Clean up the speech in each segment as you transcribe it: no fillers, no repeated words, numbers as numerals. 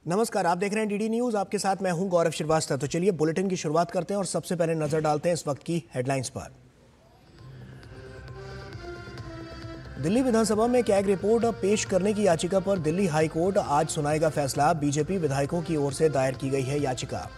नमस्कार, आप देख रहे हैं डीडी न्यूज। आपके साथ मैं हूं गौरव श्रीवास्तव। तो चलिए बुलेटिन की शुरुआत करते हैं और सबसे पहले नजर डालते हैं इस वक्त की हेडलाइंस पर। दिल्ली विधानसभा में कैग रिपोर्ट पेश करने की याचिका पर दिल्ली हाई कोर्ट आज सुनाएगा फैसला। बीजेपी विधायकों की ओर से दायर की गई है याचिका।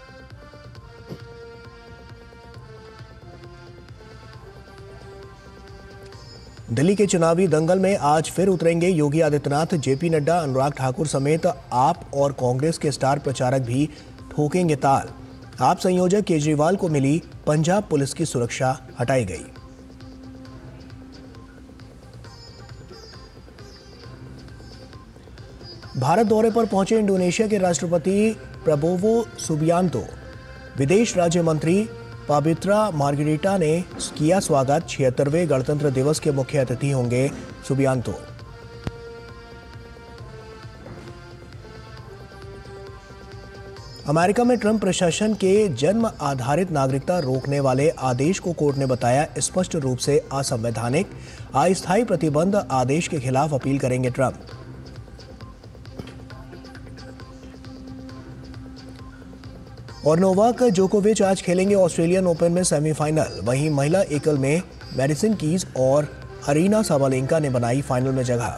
दिल्ली के चुनावी दंगल में आज फिर उतरेंगे योगी आदित्यनाथ। जेपी नड्डा, अनुराग ठाकुर समेत आप और कांग्रेस के स्टार प्रचारक भी ठोकेंगे ताल। आप संयोजक केजरीवाल को मिली पंजाब पुलिस की सुरक्षा हटाई गई। भारत दौरे पर पहुंचे इंडोनेशिया के राष्ट्रपति प्रबोवो सुबियांतो। विदेश राज्य मंत्री पाबित्रा मार्गरेटा ने किया स्वागत। 76वें गणतंत्र दिवस के मुख्य अतिथि होंगे सुबियांतो। अमेरिका में ट्रंप प्रशासन के जन्म आधारित नागरिकता रोकने वाले आदेश को कोर्ट ने बताया स्पष्ट रूप से असंवैधानिक। अस्थायी प्रतिबंध आदेश के खिलाफ अपील करेंगे ट्रंप। और नोवाक जोकोविच आज खेलेंगे ऑस्ट्रेलियन ओपन में सेमीफाइनल। वहीं महिला एकल में मैडिसन कीज और अरीना साबालेंका ने बनाई फाइनल में जगह।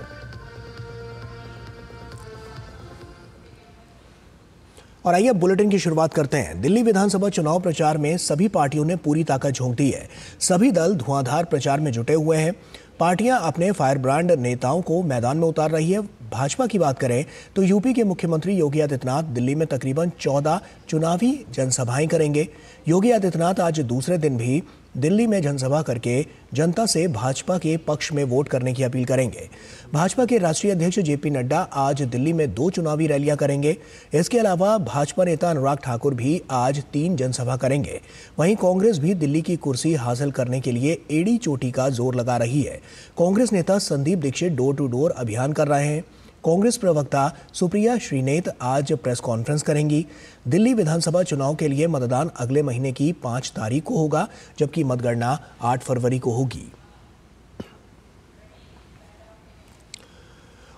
और आइए अब बुलेटिन की शुरुआत करते हैं। दिल्ली विधानसभा चुनाव प्रचार में सभी पार्टियों ने पूरी ताकत झोंक दी है। सभी दल धुआंधार प्रचार में जुटे हुए हैं। पार्टियां अपने फायर ब्रांड नेताओं को मैदान में उतार रही है। भाजपा की बात करें तो यूपी के मुख्यमंत्री योगी आदित्यनाथ दिल्ली में तकरीबन 14 चुनावी जनसभाएं करेंगे। योगी आदित्यनाथ आज दूसरे दिन भी दिल्ली में जनसभा करके जनता से भाजपा के पक्ष में वोट करने की अपील करेंगे। भाजपा के राष्ट्रीय अध्यक्ष जेपी नड्डा आज दिल्ली में 2 चुनावी रैलियां करेंगे। इसके अलावा भाजपा नेता अनुराग ठाकुर भी आज 3 जनसभा करेंगे। वहीं कांग्रेस भी दिल्ली की कुर्सी हासिल करने के लिए एड़ी चोटी का जोर लगा रही है। कांग्रेस नेता Sandeep Dikshit door to door अभियान कर रहे हैं। कांग्रेस प्रवक्ता सुप्रिया श्रीनेत आज प्रेस कॉन्फ्रेंस करेंगी। दिल्ली विधानसभा चुनाव के लिए मतदान अगले महीने की 5 तारीख को होगा, जबकि मतगणना 8 फरवरी को होगी।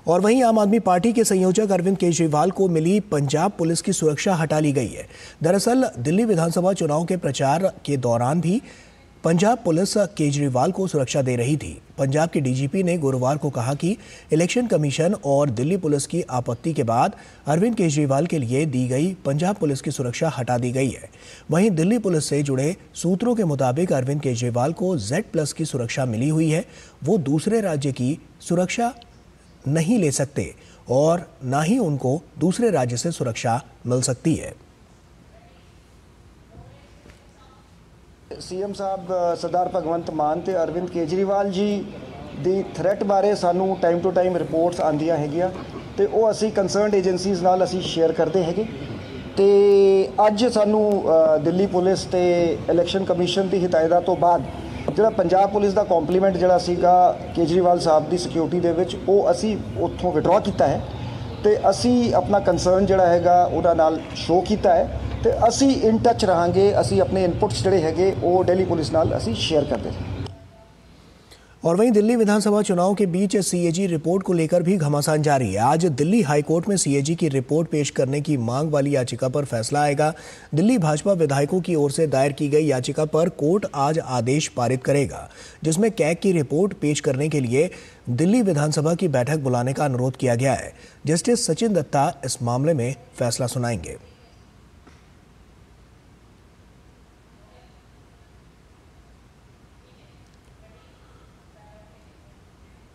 और वहीं आम आदमी पार्टी के संयोजक अरविंद केजरीवाल को मिली पंजाब पुलिस की सुरक्षा हटा ली गई है। दरअसल दिल्ली विधानसभा चुनाव के प्रचार के दौरान भी पंजाब पुलिस केजरीवाल को सुरक्षा दे रही थी। पंजाब के डीजीपी ने गुरुवार को कहा कि इलेक्शन कमीशन और दिल्ली पुलिस की आपत्ति के बाद अरविंद केजरीवाल के लिए दी गई पंजाब पुलिस की सुरक्षा हटा दी गई है। वहीं दिल्ली पुलिस से जुड़े सूत्रों के मुताबिक अरविंद केजरीवाल को Z+ की सुरक्षा मिली हुई है। वो दूसरे राज्य की सुरक्षा नहीं ले सकते और न ही उनको दूसरे राज्य से सुरक्षा मिल सकती है। सीएम साहब सरदार भगवंत मान ते अरविंद केजरीवाल जी दी थ्रैट बारे सानू टाइम टू टाइम रिपोर्ट्स आंदियां हैगियां ते ਉਹ ਅਸੀਂ ਕੰਸਰਨਡ ਏਜੰਸੀਜ਼ ਨਾਲ ਅਸੀਂ ਸ਼ੇਅਰ ਕਰਦੇ ਹੈਗੇ ਤੇ ਅੱਜ ਸਾਨੂੰ ਦਿੱਲੀ ਪੁਲਿਸ ਤੇ ਇਲੈਕਸ਼ਨ ਕਮਿਸ਼ਨ ਦੀ ਹਦਾਇਤਾਂ ਤੋਂ ਬਾਅਦ ਜਿਹੜਾ ਪੰਜਾਬ ਪੁਲਿਸ ਦਾ ਕੰਪਲੀਮੈਂਟ ਜਿਹੜਾ ਸੀਗਾ ਕੇਜਰੀਵਾਲ ਸਾਹਿਬ ਦੀ ਸਿਕਿਉਰਿਟੀ ਦੇ ਵਿੱਚ ਉਹ ਅਸੀਂ ਉੱਥੋਂ ਵਿਡਰਾ ਕੀਤਾ ਹੈ ਤੇ ਅਸੀਂ ਆਪਣਾ ਕੰਸਰਨ ਜਿਹੜਾ ਹੈਗਾ ਉਹਦਾ ਨਾਲ ਸ਼ੋ ਕੀਤਾ ਹੈ ਤੇ ਅਸੀਂ इन टच रहांगे। ਅਸੀਂ अपने इनपुट्स ਜਿਹੜੇ ਹੈਗੇ ਉਹ दिल्ली पुलिस ਨਾਲ ਅਸੀਂ शेयर करते हैं। और वहीं दिल्ली विधानसभा चुनाव के बीच सीएजी रिपोर्ट को लेकर भी घमासान जारी है। आज दिल्ली हाईकोर्ट में सीएजी की रिपोर्ट पेश करने की मांग वाली याचिका पर फैसला आएगा। दिल्ली भाजपा विधायकों की ओर से दायर की गई याचिका पर कोर्ट आज आदेश पारित करेगा, जिसमें कैग की रिपोर्ट पेश करने के लिए दिल्ली विधानसभा की बैठक बुलाने का अनुरोध किया गया है। जस्टिस सचिन दत्ता इस मामले में फैसला सुनाएंगे।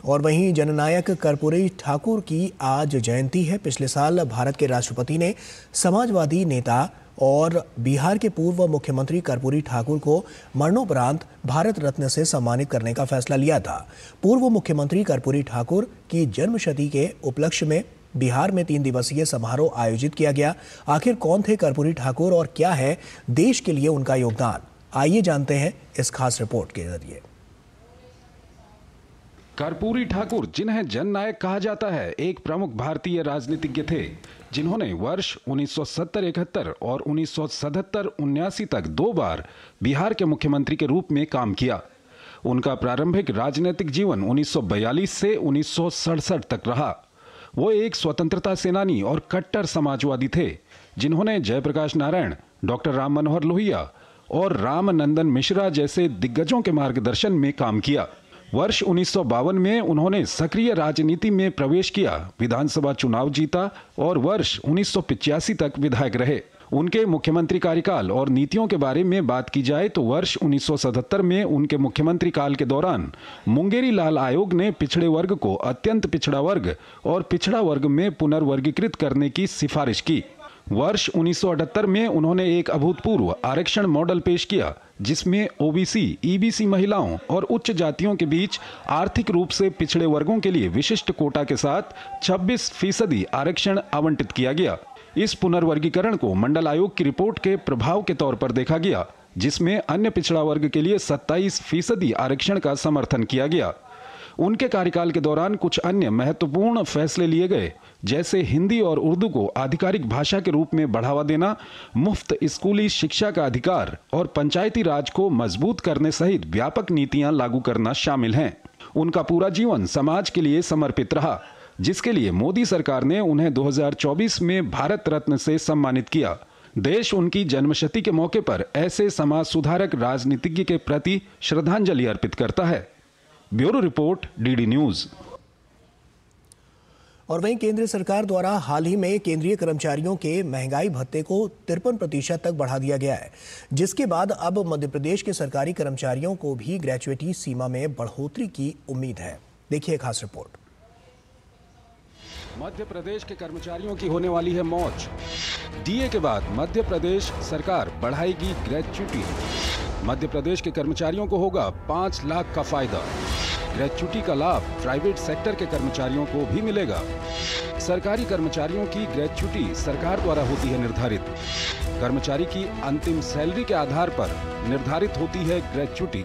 और वहीं जननायक कर्पूरी ठाकुर की आज जयंती है। पिछले साल भारत के राष्ट्रपति ने समाजवादी नेता और बिहार के पूर्व मुख्यमंत्री कर्पूरी ठाकुर को मरणोपरांत भारत रत्न से सम्मानित करने का फैसला लिया था। पूर्व मुख्यमंत्री कर्पूरी ठाकुर की जन्मशती के उपलक्ष्य में बिहार में 3 दिवसीय समारोह आयोजित किया गया। आखिर कौन थे कर्पूरी ठाकुर और क्या है देश के लिए उनका योगदान, आइए जानते हैं इस खास रिपोर्ट के जरिए। कर्पूरी ठाकुर, जिन्हें जननायक कहा जाता है, एक प्रमुख भारतीय राजनीतिज्ञ थे जिन्होंने वर्ष 1970-71 और 1977-79 तक 2 बार बिहार के मुख्यमंत्री के रूप में काम किया। उनका प्रारंभिक राजनीतिक जीवन 1942 से 1967 तक रहा। वो एक स्वतंत्रता सेनानी और कट्टर समाजवादी थे जिन्होंने जयप्रकाश नारायण, डॉक्टर राम मनोहर लोहिया और रामनंदन मिश्रा जैसे दिग्गजों के मार्गदर्शन में काम किया। वर्ष 1952 में उन्होंने सक्रिय राजनीति में प्रवेश किया, विधानसभा चुनाव जीता और वर्ष 1985 तक विधायक रहे। उनके मुख्यमंत्री कार्यकाल और नीतियों के बारे में बात की जाए तो वर्ष 1977 में उनके मुख्यमंत्री काल के दौरान मुंगेरी लाल आयोग ने पिछड़े वर्ग को अत्यंत पिछड़ा वर्ग और पिछड़ा वर्ग में पुनर्वर्गीकृत करने की सिफारिश की। वर्ष 1978 में उन्होंने एक अभूतपूर्व आरक्षण मॉडल पेश किया जिसमें ओबीसी, ईबीसी महिलाओं और उच्च जातियों के बीच आर्थिक रूप से पिछड़े वर्गों के लिए विशिष्ट कोटा के साथ 26% आरक्षण आवंटित किया गया। इस पुनर्वर्गीकरण को मंडल आयोग की रिपोर्ट के प्रभाव के तौर पर देखा गया, जिसमें अन्य पिछड़ा वर्ग के लिए 27% आरक्षण का समर्थन किया गया। उनके कार्यकाल के दौरान कुछ अन्य महत्वपूर्ण फैसले लिए गए, जैसे हिंदी और उर्दू को आधिकारिक भाषा के रूप में बढ़ावा देना, मुफ्त स्कूली शिक्षा का अधिकार और पंचायती राज को मजबूत करने सहित व्यापक नीतियां लागू करना शामिल हैं। उनका पूरा जीवन समाज के लिए समर्पित रहा, जिसके लिए मोदी सरकार ने उन्हें 2024 में भारत रत्न से सम्मानित किया। देश उनकी जन्मशती के मौके पर ऐसे समाज सुधारक राजनीतिज्ञ के प्रति श्रद्धांजलि अर्पित करता है। Bureau report, DD news. और वहीं केंद्र सरकार द्वारा हाल ही में केंद्रीय कर्मचारियों के महंगाई भत्ते को 53% तक बढ़ा दिया गया है, जिसके बाद अब मध्य प्रदेश के सरकारी कर्मचारियों को भी ग्रेच्युटी सीमा में बढ़ोतरी की उम्मीद है। देखिए खास रिपोर्ट। मध्य प्रदेश के कर्मचारियों की होने वाली है मौज। डीए के बाद मध्य प्रदेश सरकार बढ़ाएगी ग्रेच्युटी। मध्य प्रदेश के कर्मचारियों को होगा 5 लाख का फायदा। ग्रेच्युटी का लाभ प्राइवेट सेक्टर के कर्मचारियों को भी मिलेगा। सरकारी कर्मचारियों की ग्रेच्युटी सरकार द्वारा होती है निर्धारित। कर्मचारी की अंतिम सैलरी के आधार पर निर्धारित होती है ग्रेच्युटी।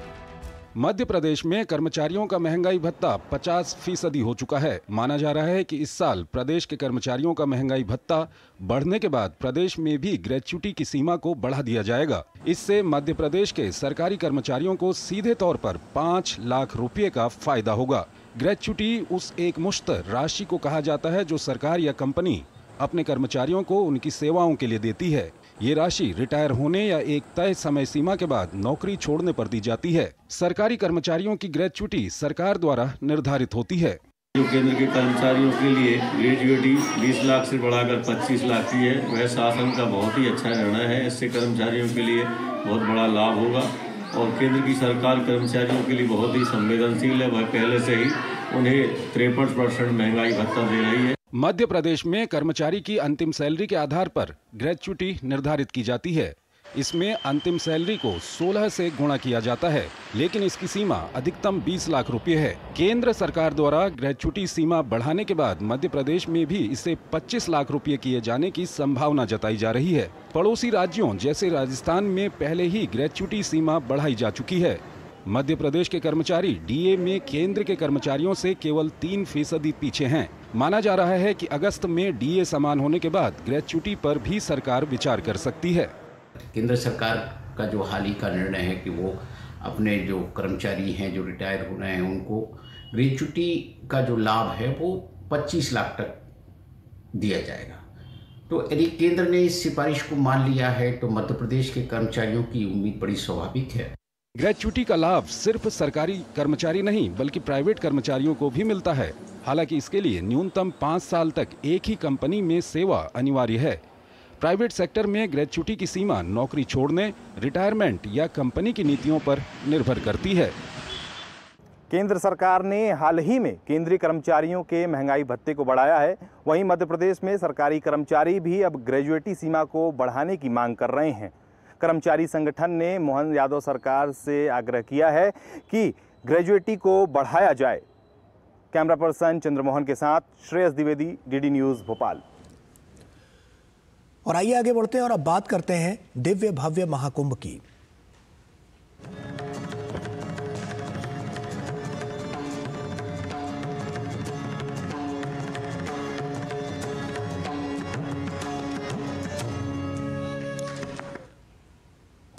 मध्य प्रदेश में कर्मचारियों का महंगाई भत्ता 50% हो चुका है। माना जा रहा है कि इस साल प्रदेश के कर्मचारियों का महंगाई भत्ता बढ़ने के बाद प्रदेश में भी ग्रेच्युटी की सीमा को बढ़ा दिया जाएगा। इससे मध्य प्रदेश के सरकारी कर्मचारियों को सीधे तौर पर 5 लाख रुपए का फायदा होगा। ग्रेच्युटी उस एक मुश्त राशि को कहा जाता है जो सरकार या कंपनी अपने कर्मचारियों को उनकी सेवाओं के लिए देती है। ये राशि रिटायर होने या एक तय समय सीमा के बाद नौकरी छोड़ने पर दी जाती है। सरकारी कर्मचारियों की ग्रेच्युटी सरकार द्वारा निर्धारित होती है। जो केंद्र के कर्मचारियों के लिए ग्रेच्युटी 20 लाख से बढ़ाकर 25 लाख की है, वह शासन का बहुत ही अच्छा निर्णय है। इससे कर्मचारियों के लिए बहुत बड़ा लाभ होगा और केंद्र की सरकार कर्मचारियों के लिए बहुत ही संवेदनशील है। वह पहले से ही उन्हें 63% महंगाई भत्ता दे रही है। मध्य प्रदेश में कर्मचारी की अंतिम सैलरी के आधार पर ग्रेच्युटी निर्धारित की जाती है। इसमें अंतिम सैलरी को 16 से गुणा किया जाता है, लेकिन इसकी सीमा अधिकतम 20 लाख रुपए है। केंद्र सरकार द्वारा ग्रेच्युटी सीमा बढ़ाने के बाद मध्य प्रदेश में भी इसे 25 लाख रुपए किए जाने की संभावना जताई जा रही है। पड़ोसी राज्यों जैसे राजस्थान में पहले ही ग्रेच्युटी सीमा बढ़ाई जा चुकी है। मध्य प्रदेश के कर्मचारी डीए में केंद्र के कर्मचारियों से केवल 3% पीछे हैं। माना जा रहा है कि अगस्त में डीए समान होने के बाद ग्रेच्युटी पर भी सरकार विचार कर सकती है। केंद्र सरकार का जो हाल ही का निर्णय है कि वो अपने जो कर्मचारी हैं जो रिटायर हो रहे हैं उनको ग्रेच्युटी का जो लाभ है वो 25 लाख तक दिया जाएगा। तो यदि केंद्र ने इस सिफारिश को मान लिया है तो मध्य प्रदेश के कर्मचारियों की उम्मीद बड़ी स्वाभाविक है। ग्रेच्युटी का लाभ सिर्फ सरकारी कर्मचारी नहीं बल्कि प्राइवेट कर्मचारियों को भी मिलता है। हालांकि इसके लिए न्यूनतम 5 साल तक एक ही कंपनी में सेवा अनिवार्य है। प्राइवेट सेक्टर में ग्रेच्युटी की सीमा नौकरी छोड़ने, रिटायरमेंट या कंपनी की नीतियों पर निर्भर करती है। केंद्र सरकार ने हाल ही में केंद्रीय कर्मचारियों के महंगाई भत्ते को बढ़ाया है। वहीं मध्य प्रदेश में सरकारी कर्मचारी भी अब ग्रेजुएटी सीमा को बढ़ाने की मांग कर रहे हैं। कर्मचारी संगठन ने मोहन यादव सरकार से आग्रह किया है कि ग्रेजुएटी को बढ़ाया जाए। कैमरा पर्सन चंद्रमोहन के साथ श्रेयस द्विवेदी, डीडी न्यूज़ भोपाल। और आइए आगे बढ़ते हैं और अब बात करते हैं दिव्य भव्य महाकुंभ की।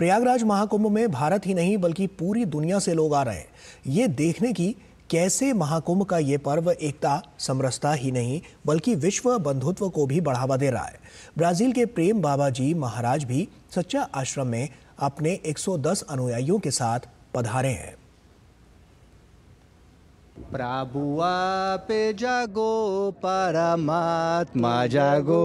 प्रयागराज महाकुंभ में भारत ही नहीं बल्कि पूरी दुनिया से लोग आ रहे हैं, ये देखने की कैसे महाकुंभ का ये पर्व एकता समरसता ही नहीं बल्कि विश्व बंधुत्व को भी बढ़ावा दे रहा है। ब्राजील के प्रेम बाबा जी महाराज भी सच्चा आश्रम में अपने 110 अनुयायियों के साथ पधारे हैं। प्रभु आप जागो परमात्मा जागो,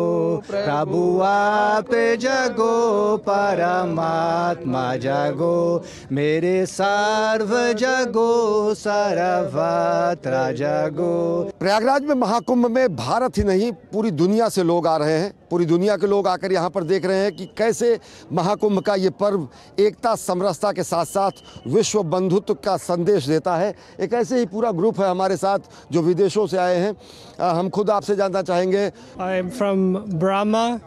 प्रभु आप जागो परमात्मा जागो, मेरे सर्व जागो सर्वत्र जागो। प्रयागराज में महाकुंभ में भारत ही नहीं पूरी दुनिया से लोग आ रहे हैं। पूरी दुनिया के लोग आकर यहाँ पर देख रहे हैं कि कैसे महाकुंभ का ये पर्व एकता समरसता के साथ साथ विश्व बंधुत्व का संदेश देता है। एक ऐसे ही पूरा ग्रुप है हमारे साथ जो विदेशों से आए हैं। हम खुद आपसे जानना चाहेंगे। I am from Brahma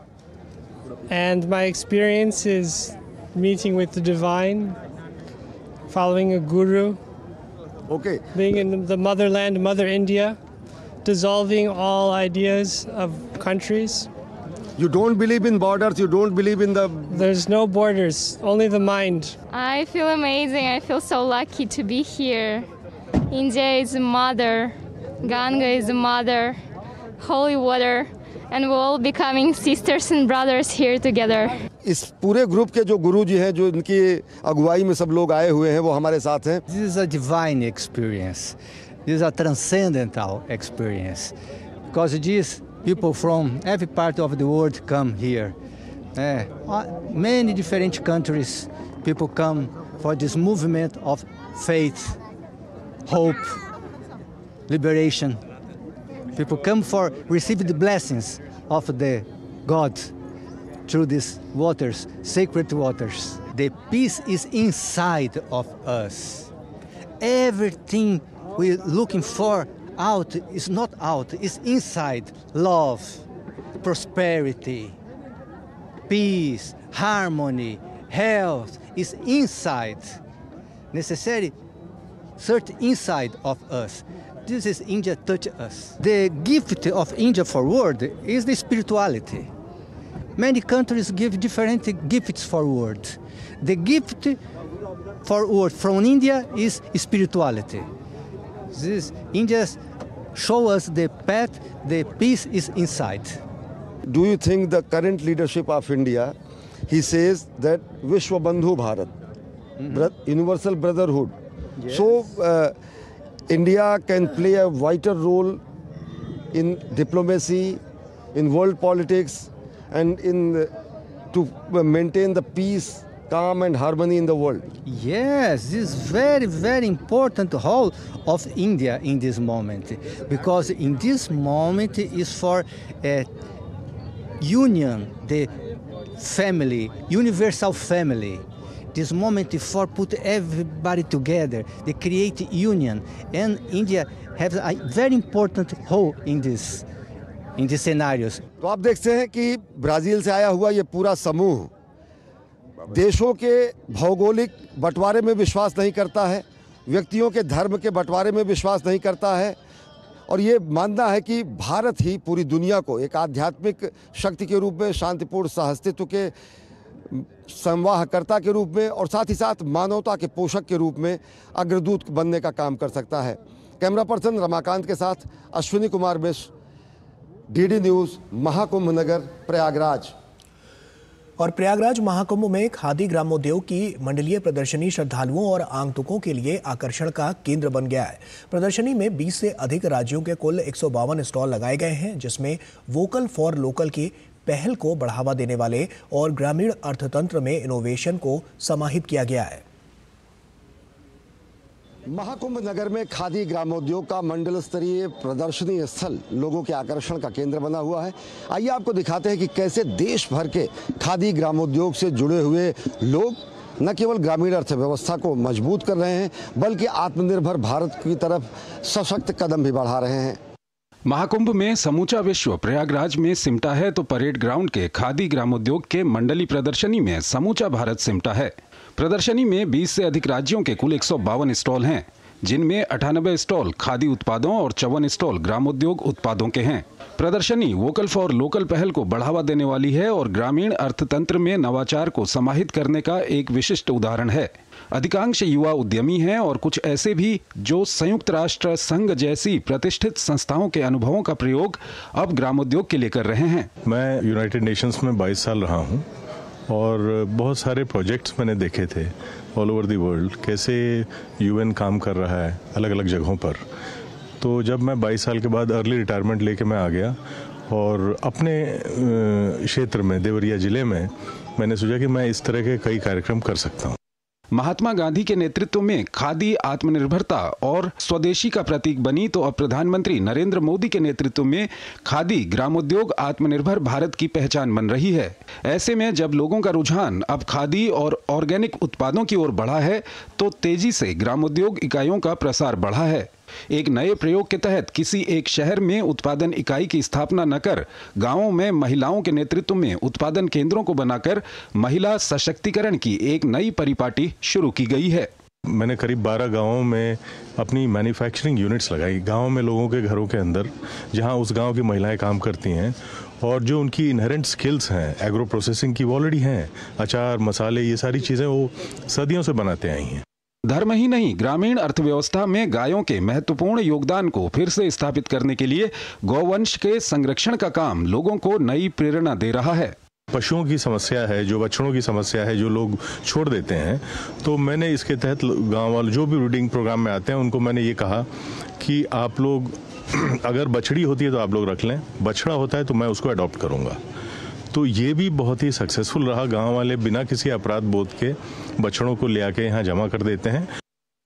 and my experience is meeting with the divine, following a guru, Okay. being in the motherland, Mother India, dissolving all ideas of countries. You don't believe in borders, you don't believe in the... There's no borders, only the mind. I feel amazing. I feel so lucky to be here. India is a mother, Ganga is a mother, holy water, and we're all becoming sisters and brothers here together. इस पूरे group के जो गुरु जी हैं, जो इनकी अगुवाई में सब लोग आए हुए हैं, वो हमारे साथ हैं। This is a divine experience. This is a transcendental experience. Because these people from every part of the world come here. Many different countries, people come for this movement of faith, hope, liberation. People come for receive the blessings of the God through these waters, sacred waters. The peace is inside of us. Everything we're looking for out is not out, it's inside. Love, prosperity, peace, harmony, health is inside. Necessary search inside of us. This is India touch us. The gift of India for world is the spirituality. Many countries give different gifts for world. The gift for world from India is spirituality. This India show us the path, the peace is inside. Do you think the current leadership of India, he says that Vishwa Bandhu Bharat, universal brotherhood. Yes. So India can play a vital role in diplomacy, in world politics, and to maintain the peace, calm and harmony in the world. Yes, this is very, very important role of India in this moment, because in this moment is for union, the family, universal family. This moment for put everybody together, they create union, and India has a very important role in these scenarios. तो आप देखते हैं कि Brazil से आया हुआ ये पूरा समूह देशों के भौगोलिक बंटवारे में विश्वास नहीं करता है, व्यक्तियों के धर्म के बंटवारे में विश्वास नहीं करता है, और ये मानना है कि भारत ही पूरी दुनिया को एक आध्यात्मिक शक्ति के रूप में, शांतिपूर्ण सहअस्तित्व के संवाहकर्ता के रूप में और साथ ही साथ मानवता के पोषक के रूप में अग्रदूत बनने का काम कर सकता है। कैमरा पर्सन रमाकांत के साथ अश्विनी कुमार मिश्र, डीडी न्यूज़, महाकुंभ नगर, प्रयागराज। और प्रयागराज महाकुंभ में खादी ग्रामोद्योग की मंडलीय प्रदर्शनी श्रद्धालुओं और आगंतुकों के लिए आकर्षण का केंद्र बन गया है। प्रदर्शनी में 20 से अधिक राज्यों के कुल 152 स्टॉल लगाए गए हैं, जिसमें वोकल फॉर लोकल की पहल को बढ़ावा देने वाले और ग्रामीण अर्थतंत्र में इनोवेशन को समाहित किया गया है। महाकुंभ नगर में खादी ग्रामोद्योग का मंडल स्तरीय प्रदर्शनी स्थल लोगों के आकर्षण का केंद्र बना हुआ है। आइए आपको दिखाते हैं कि कैसे देश भर के खादी ग्रामोद्योग से जुड़े हुए लोग न केवल ग्रामीण अर्थव्यवस्था को मजबूत कर रहे हैं बल्कि आत्मनिर्भर भारत की तरफ सशक्त कदम भी बढ़ा रहे हैं। महाकुंभ में समूचा विश्व प्रयागराज में सिमटा है तो परेड ग्राउंड के खादी ग्रामोद्योग के मंडली प्रदर्शनी में समूचा भारत सिमटा है। प्रदर्शनी में 20 से अधिक राज्यों के कुल 152 स्टॉल हैं, जिनमें 98 स्टॉल खादी उत्पादों और 54 स्टॉल ग्रामोद्योग उत्पादों के हैं। प्रदर्शनी वोकल फॉर लोकल पहल को बढ़ावा देने वाली है और ग्रामीण अर्थतंत्र में नवाचार को समाहित करने का एक विशिष्ट उदाहरण है। अधिकांश युवा उद्यमी हैं और कुछ ऐसे भी जो संयुक्त राष्ट्र संघ जैसी प्रतिष्ठित संस्थाओं के अनुभवों का प्रयोग अब ग्रामोद्योग के लिए कर रहे हैं। मैं यूनाइटेड नेशंस में 22 साल रहा हूं और बहुत सारे प्रोजेक्ट्स मैंने देखे थे ऑल ओवर द वर्ल्ड, कैसे यूएन काम कर रहा है अलग अलग जगहों पर। तो जब मैं 22 साल के बाद अर्ली रिटायरमेंट लेके मैं आ गया और अपने क्षेत्र में देवरिया जिले में मैंने सोचा कि मैं इस तरह के कई कार्यक्रम कर सकता हूँ। महात्मा गांधी के नेतृत्व में खादी आत्मनिर्भरता और स्वदेशी का प्रतीक बनी तो अब प्रधानमंत्री नरेंद्र मोदी के नेतृत्व में खादी ग्रामोद्योग आत्मनिर्भर भारत की पहचान बन रही है। ऐसे में जब लोगों का रुझान अब खादी और ऑर्गेनिक उत्पादों की ओर बढ़ा है तो तेजी से ग्रामोद्योग इकाइयों का प्रसार बढ़ा है। एक नए प्रयोग के तहत किसी एक शहर में उत्पादन इकाई की स्थापना न कर गांवों में महिलाओं के नेतृत्व में उत्पादन केंद्रों को बनाकर महिला सशक्तिकरण की एक नई परिपाटी शुरू की गई है। मैंने करीब 12 गांवों में अपनी मैन्युफैक्चरिंग यूनिट्स लगाई, गांव में लोगों के घरों के अंदर, जहां उस गांव की महिलाएं काम करती हैं और जो उनकी इनहेरेंट स्किल्स हैं एग्रो प्रोसेसिंग की वो ऑलरेडी हैं। अचार, मसाले, ये सारी चीज़ें वो सदियों से बनाते आई हैं। धर्म ही नहीं, ग्रामीण अर्थव्यवस्था में गायों के महत्वपूर्ण योगदान को फिर से स्थापित करने के लिए गौवंश के संरक्षण का काम लोगों को नई प्रेरणा दे रहा है। पशुओं की समस्या है, जो बछड़ों की समस्या है, जो लोग छोड़ देते हैं, तो मैंने इसके तहत गांव वाले जो भी ब्रीडिंग प्रोग्राम में आते हैं उनको मैंने ये कहा कि आप लोग अगर बछड़ी होती है तो आप लोग रख लें, बछड़ा होता है तो मैं उसको अडॉप्ट करूँगा। तो ये भी बहुत ही सक्सेसफुल रहा। गांव वाले बिना किसी अपराध बोध के बछड़ों को ले आके यहाँ जमा कर देते हैं।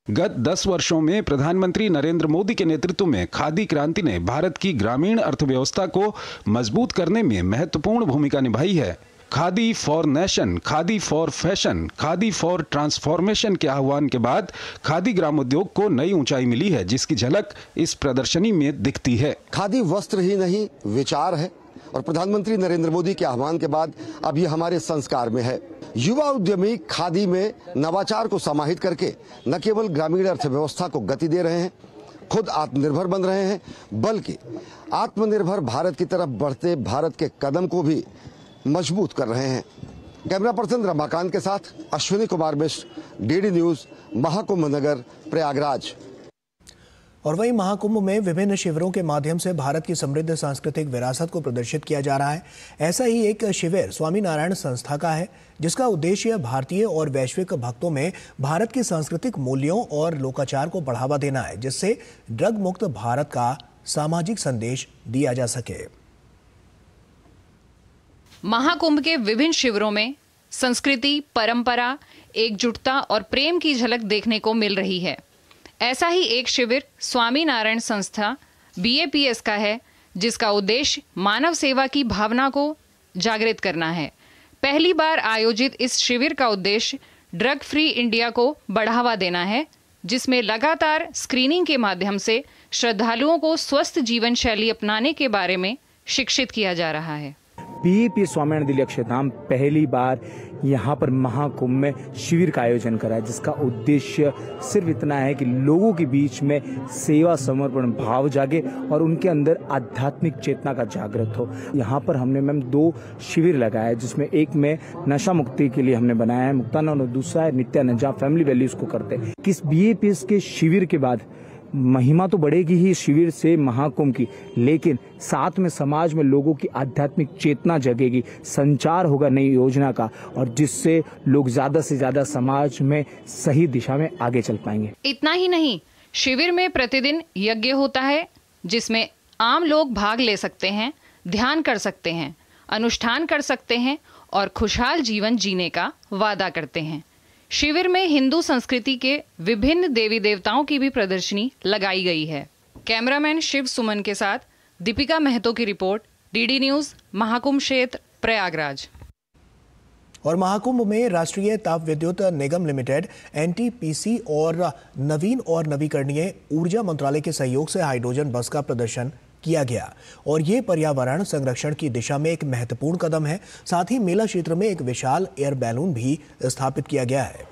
गत 10 वर्षों में प्रधानमंत्री नरेंद्र मोदी के नेतृत्व में खादी क्रांति ने भारत की ग्रामीण अर्थव्यवस्था को मजबूत करने में महत्वपूर्ण भूमिका निभाई है। Khadi for nation, khadi for fashion, khadi for transformation के आह्वान के बाद खादी ग्रामोद्योग को नई ऊंचाई मिली है, जिसकी झलक इस प्रदर्शनी में दिखती है। खादी वस्त्र ही नहीं, विचार है और प्रधानमंत्री नरेंद्र मोदी के आह्वान के बाद अब ये हमारे संस्कार में है। युवा उद्यमी खादी में नवाचार को समाहित करके न केवल ग्रामीण अर्थव्यवस्था को गति दे रहे हैं, खुद आत्मनिर्भर बन रहे हैं, बल्कि आत्मनिर्भर भारत की तरफ बढ़ते भारत के कदम को भी मजबूत कर रहे हैं। कैमरा पर्सन रमाकांत के साथ अश्विनी कुमार मिश्र, डीडी न्यूज, महाकुंभ नगर, प्रयागराज। और वहीं महाकुंभ में विभिन्न शिविरों के माध्यम से भारत की समृद्ध सांस्कृतिक विरासत को प्रदर्शित किया जा रहा है। ऐसा ही एक शिविर स्वामीनारायण संस्था का है, जिसका उद्देश्य भारतीय और वैश्विक भक्तों में भारत के सांस्कृतिक मूल्यों और लोकाचार को बढ़ावा देना है, जिससे ड्रग मुक्त भारत का सामाजिक संदेश दिया जा सके। महाकुंभ के विभिन्न शिविरों में संस्कृति, परंपरा, एकजुटता और प्रेम की झलक देखने को मिल रही है। ऐसा ही एक शिविर स्वामीनारायण संस्था BAPS का है, जिसका उद्देश्य मानव सेवा की भावना को जागृत करना है। पहली बार आयोजित इस शिविर का उद्देश्य ड्रग फ्री इंडिया को बढ़ावा देना है, जिसमें लगातार स्क्रीनिंग के माध्यम से श्रद्धालुओं को स्वस्थ जीवन शैली अपनाने के बारे में शिक्षित किया जा रहा है। BAPS स्वामीनारायण दिल्ली अक्षरधाम पहली बार यहाँ पर महाकुंभ में शिविर का आयोजन करा है, जिसका उद्देश्य सिर्फ इतना है कि लोगों के बीच में सेवा समर्पण भाव जागे और उनके अंदर आध्यात्मिक चेतना का जागृत हो। यहाँ पर हमने मैम 2 शिविर लगाया है, जिसमें एक में नशा मुक्ति के लिए हमने बनाया है मुक्तानंद और दूसरा है नित्यानंद, जहाँ फैमिली वैल्यूज को करते हैं। किस BAPS के शिविर के बाद महिमा तो बढ़ेगी ही शिविर से महाकुंभ की, लेकिन साथ में समाज में लोगों की आध्यात्मिक चेतना जगेगी, संचार होगा नई योजना का, और जिससे लोग ज्यादा से ज्यादा समाज में सही दिशा में आगे चल पाएंगे। इतना ही नहीं, शिविर में प्रतिदिन यज्ञ होता है, जिसमें आम लोग भाग ले सकते हैं, ध्यान कर सकते हैं, अनुष्ठान कर सकते हैं और खुशहाल जीवन जीने का वादा करते हैं। शिविर में हिंदू संस्कृति के विभिन्न देवी देवताओं की भी प्रदर्शनी लगाई गई है। कैमरामैन शिव सुमन के साथ दीपिका महतो की रिपोर्ट, डीडी न्यूज, महाकुंभ क्षेत्र, प्रयागराज। और महाकुंभ में राष्ट्रीय ताप विद्युत निगम लिमिटेड, NTPC और नवीन और नवीकरणीय ऊर्जा मंत्रालय के सहयोग से हाइड्रोजन बस का प्रदर्शन किया गया और ये पर्यावरण संरक्षण की दिशा में एक महत्वपूर्ण कदम है। साथ ही मेला क्षेत्र में एक विशाल एयर बैलून भी स्थापित किया गया है।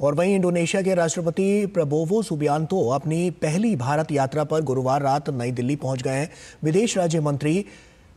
और वहीं इंडोनेशिया के राष्ट्रपति प्रबोवो सुबियांतो अपनी पहली भारत यात्रा पर गुरुवार रात नई दिल्ली पहुंच गए हैं। विदेश राज्य मंत्री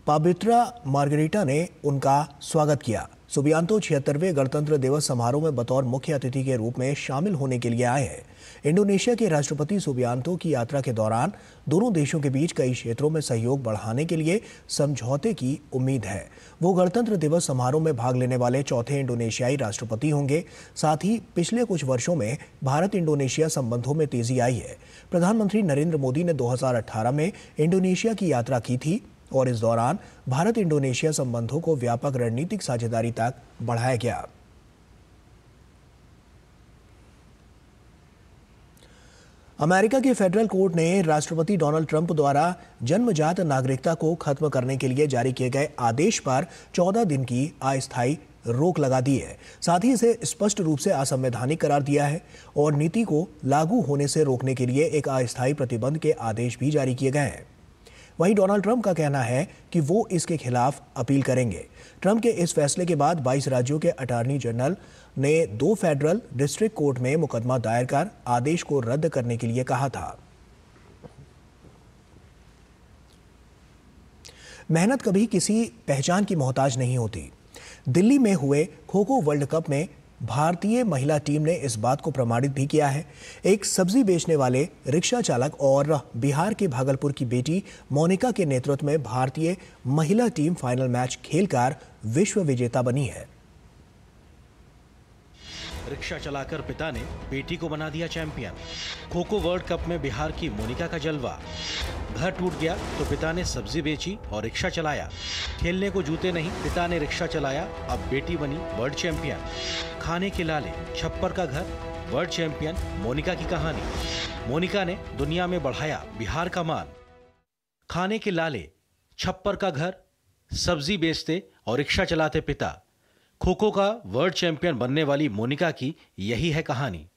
पाबित्रा मार्गरीटा ने उनका स्वागत किया। सुबियांतो 76वें गणतंत्र दिवस समारोह में बतौर मुख्य अतिथि के रूप में शामिल होने के लिए आए हैं। इंडोनेशिया के राष्ट्रपति सुबियांतो की यात्रा के दौरान दोनों देशों के बीच कई क्षेत्रों में सहयोग बढ़ाने के लिए समझौते की उम्मीद है। वो गणतंत्र दिवस समारोह में भाग लेने वाले चौथे इंडोनेशियाई राष्ट्रपति होंगे। साथ ही पिछले कुछ वर्षों में भारत इंडोनेशिया संबंधों में तेजी आई है। प्रधानमंत्री नरेंद्र मोदी ने 2018 में इंडोनेशिया की यात्रा की थी और इस दौरान भारत इंडोनेशिया संबंधों को व्यापक रणनीतिक साझेदारी तक बढ़ाया गया। अमेरिका की फेडरल कोर्ट ने राष्ट्रपति डोनाल्ड ट्रंप द्वारा जन्मजात नागरिकता को खत्म करने के लिए जारी किए गए आदेश पर 14 दिन की अस्थायी रोक लगा दी है। साथ ही इसे स्पष्ट रूप से असंवैधानिक करार दिया है और नीति को लागू होने से रोकने के लिए एक अस्थायी प्रतिबंध के आदेश भी जारी किए गए हैं। वहीं डोनाल्ड ट्रंप का कहना है कि वो इसके खिलाफ अपील करेंगे। ट्रंप के इस फैसले के बाद 22 राज्यों के अटॉर्नी जनरल ने 2 फेडरल डिस्ट्रिक्ट कोर्ट में मुकदमा दायर कर आदेश को रद्द करने के लिए कहा था। मेहनत कभी किसी पहचान की मोहताज नहीं होती। दिल्ली में हुए खो-खो वर्ल्ड कप में भारतीय महिला टीम ने इस बात को प्रमाणित भी किया है। एक सब्जी बेचने वाले रिक्शा चालक और बिहार के भागलपुर की बेटी मोनिका के नेतृत्व में भारतीय महिला टीम फाइनल मैच खेलकर विश्व विजेता बनी है। रिक्शा चलाकर पिता ने बेटी को बना दिया चैंपियन। खो-खो वर्ल्ड कप में बिहार की मोनिका का जलवा। घर टूट गया तो पिता ने सब्जी बेची और रिक्शा चलाया। खेलने को जूते नहीं, पिता ने रिक्शा चलाया, अब बेटी बनी वर्ल्ड चैंपियन। खाने के लाले, छप्पर का घर, वर्ल्ड चैंपियन मोनिका की कहानी। मोनिका ने दुनिया में बढ़ाया बिहार का मान। खाने के लाले, छप्पर का घर, सब्जी बेचते और रिक्शा चलाते पिता। खो-खो का वर्ल्ड चैंपियन बनने वाली मोनिका की यही है कहानी।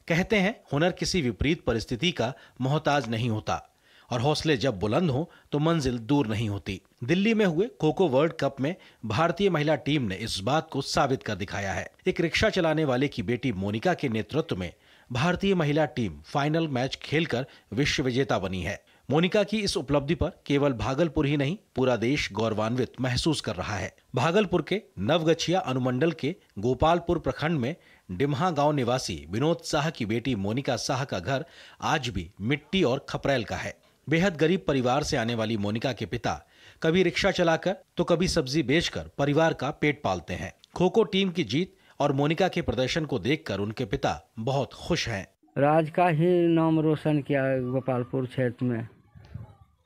कहते हैं हुनर किसी विपरीत परिस्थिति का मोहताज नहीं होता और हौसले जब बुलंद हो तो मंजिल दूर नहीं होती। दिल्ली में हुए खो-खो वर्ल्ड कप में भारतीय महिला टीम ने इस बात को साबित कर दिखाया है। एक रिक्शा चलाने वाले की बेटी मोनिका के नेतृत्व में भारतीय महिला टीम फाइनल मैच खेलकर विश्व विजेता बनी है। मोनिका की इस उपलब्धि पर केवल भागलपुर ही नहीं, पूरा देश गौरवान्वित महसूस कर रहा है। भागलपुर के नवगछिया अनुमंडल के गोपालपुर प्रखंड में डिम्हा गांव निवासी विनोद शाह की बेटी मोनिका शाह का घर आज भी मिट्टी और खपरेल का है। बेहद गरीब परिवार से आने वाली मोनिका के पिता कभी रिक्शा चलाकर तो कभी सब्जी बेचकर परिवार का पेट पालते हैं। खो-खो टीम की जीत और मोनिका के प्रदर्शन को देखकर उनके पिता बहुत खुश हैं। राज्य का ही नाम रोशन किया, गोपालपुर क्षेत्र में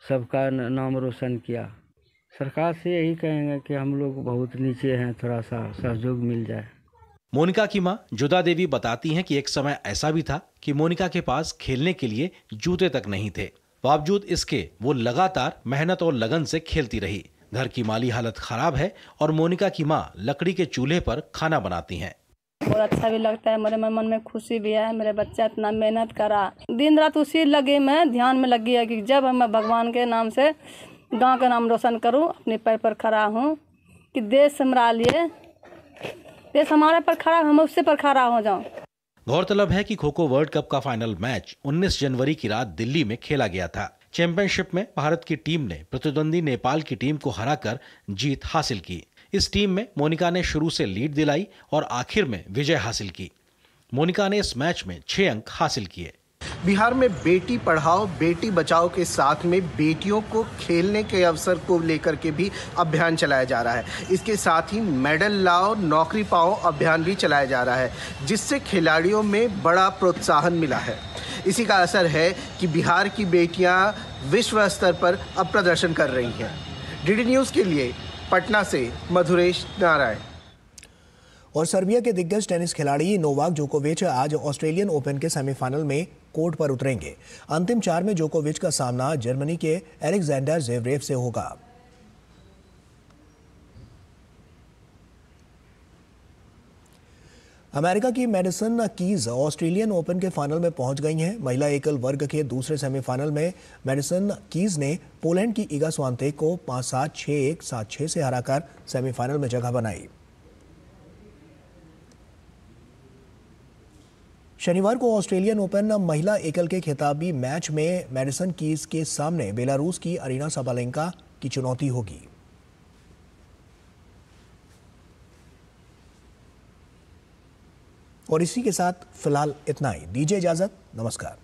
सबका नाम रोशन किया। सरकार से यही कहेंगे कि हम लोग बहुत नीचे हैं, थोड़ा सा सहयोग मिल जाए। मोनिका की मां जुदा देवी बताती हैं कि एक समय ऐसा भी था कि मोनिका के पास खेलने के लिए जूते तक नहीं थे। बावजूद इसके वो लगातार मेहनत और लगन से खेलती रही। घर की माली हालत खराब है और मोनिका की मां लकड़ी के चूल्हे पर खाना बनाती हैं। बहुत अच्छा भी लगता है, मेरे मन में खुशी भी है। मेरे बच्चा इतना मेहनत करा, दिन रात उसी लगे में ध्यान में लगी है कि जब मैं भगवान के नाम से गांव का नाम रोशन करूं, अपने पैर पर खड़ा हूं कि देश हमारे लिए, देश हमारे पर खड़ा, हम उससे पर खड़ा हो जाऊं। गौरतलब है कि खो-खो वर्ल्ड कप का फाइनल मैच 19 जनवरी की रात दिल्ली में खेला गया था। चैंपियनशिप में भारत की टीम ने प्रतिद्वंदी नेपाल की टीम को हराकर जीत हासिल की। इस टीम में मोनिका ने शुरू से लीड दिलाई और आखिर में विजय हासिल की। मोनिका ने इस मैच में 6 अंक हासिल किए। बिहार में बेटी पढ़ाओ बेटी बचाओ के साथ में बेटियों को खेलने के अवसर को लेकर के भी अभियान चलाया जा रहा है। इसके साथ ही मेडल लाओ नौकरी पाओ अभियान भी चलाया जा रहा है, जिससे खिलाड़ियों में बड़ा प्रोत्साहन मिला है। इसी का असर है कि बिहार की बेटियां विश्व स्तर पर अब प्रदर्शन कर रही हैं। डीडी न्यूज़ के लिए पटना से मधुरेश नारायण। और सर्बिया के दिग्गज टेनिस खिलाड़ी नोवाक जोकोविच आज ऑस्ट्रेलियन ओपन के सेमीफाइनल में कोर्ट पर उतरेंगे। अंतिम 4 में जोकोविच का सामना जर्मनी के एलेक्जेंडर ज़वेरेव से होगा। अमेरिका की मैडिसन कीज ऑस्ट्रेलियन ओपन के फाइनल में पहुंच गई हैं। महिला एकल वर्ग के दूसरे सेमीफाइनल में मैडिसन कीज ने पोलैंड की इगा स्वांतेक को 5-7, 6-1, 7-6 से हराकर सेमीफाइनल में जगह बनाई। शनिवार को ऑस्ट्रेलियन ओपन महिला एकल के खिताबी मैच में मैडिसन कीज के सामने बेलारूस की अरीना साबालेंका की चुनौती होगी। और इसी के साथ फिलहाल इतना ही। दीजिए इजाजत, नमस्कार।